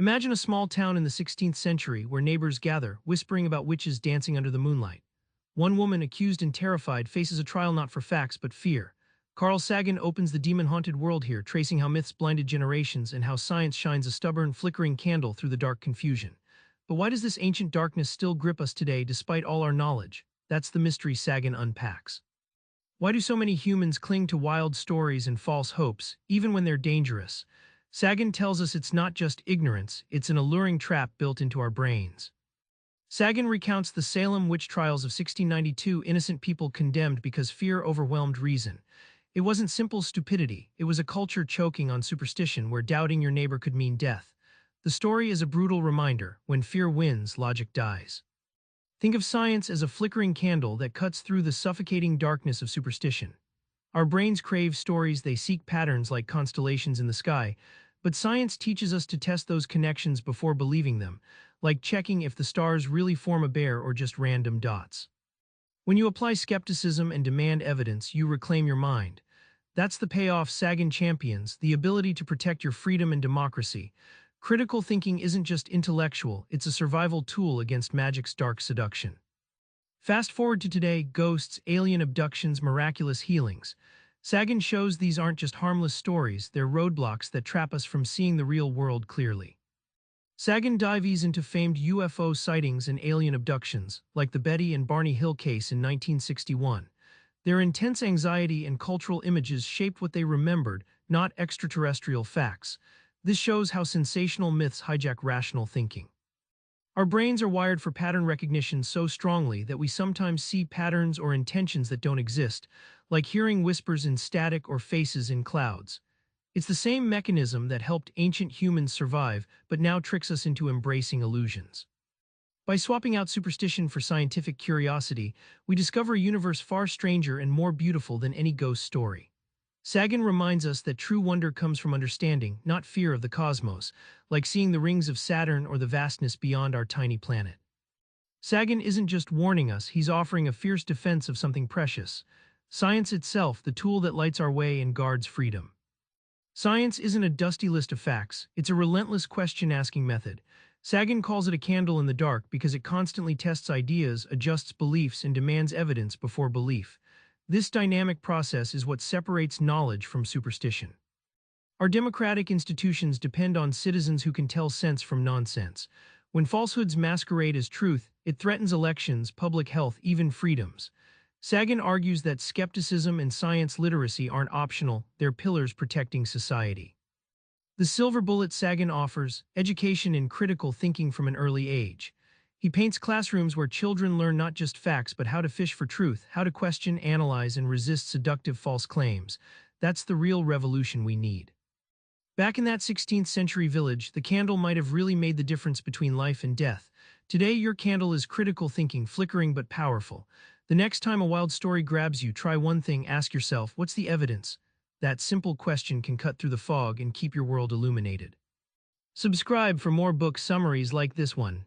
Imagine a small town in the 16th century where neighbors gather, whispering about witches dancing under the moonlight. One woman, accused and terrified, faces a trial not for facts but fear. Carl Sagan opens the demon-haunted world here, tracing how myths blinded generations and how science shines a stubborn, flickering candle through the dark confusion. But why does this ancient darkness still grip us today despite all our knowledge? That's the mystery Sagan unpacks. Why do so many humans cling to wild stories and false hopes, even when they're dangerous? Sagan tells us it's not just ignorance, it's an alluring trap built into our brains. Sagan recounts the Salem witch trials of 1692, innocent people condemned because fear overwhelmed reason. It wasn't simple stupidity, it was a culture choking on superstition where doubting your neighbor could mean death. The story is a brutal reminder: when fear wins, logic dies. Think of science as a flickering candle that cuts through the suffocating darkness of superstition. Our brains crave stories, they seek patterns like constellations in the sky, but science teaches us to test those connections before believing them, like checking if the stars really form a bear or just random dots. When you apply skepticism and demand evidence, you reclaim your mind. That's the payoff Sagan champions, the ability to protect your freedom and democracy. Critical thinking isn't just intellectual, it's a survival tool against magic's dark seduction. Fast forward to today: ghosts, alien abductions, miraculous healings. Sagan shows these aren't just harmless stories, they're roadblocks that trap us from seeing the real world clearly. Sagan dives into famed UFO sightings and alien abductions, like the Betty and Barney Hill case in 1961. Their intense anxiety and cultural images shaped what they remembered, not extraterrestrial facts. This shows how sensational myths hijack rational thinking. Our brains are wired for pattern recognition so strongly that we sometimes see patterns or intentions that don't exist, like hearing whispers in static or faces in clouds. It's the same mechanism that helped ancient humans survive, but now tricks us into embracing illusions. By swapping out superstition for scientific curiosity, we discover a universe far stranger and more beautiful than any ghost story. Sagan reminds us that true wonder comes from understanding, not fear of the cosmos, like seeing the rings of Saturn or the vastness beyond our tiny planet. Sagan isn't just warning us, he's offering a fierce defense of something precious: science itself, the tool that lights our way and guards freedom. Science isn't a dusty list of facts, it's a relentless question-asking method. Sagan calls it a candle in the dark because it constantly tests ideas, adjusts beliefs, and demands evidence before belief. This dynamic process is what separates knowledge from superstition. Our democratic institutions depend on citizens who can tell sense from nonsense. When falsehoods masquerade as truth, it threatens elections, public health, even freedoms. Sagan argues that skepticism and science literacy aren't optional, they're pillars protecting society. The silver bullet Sagan offers: education in critical thinking from an early age. He paints classrooms where children learn not just facts but how to fish for truth, how to question, analyze, and resist seductive false claims. That's the real revolution we need. Back in that 16th century village, the candle might have really made the difference between life and death. Today, your candle is critical thinking, flickering but powerful. The next time a wild story grabs you, try one thing: ask yourself, what's the evidence? That simple question can cut through the fog and keep your world illuminated. Subscribe for more book summaries like this one.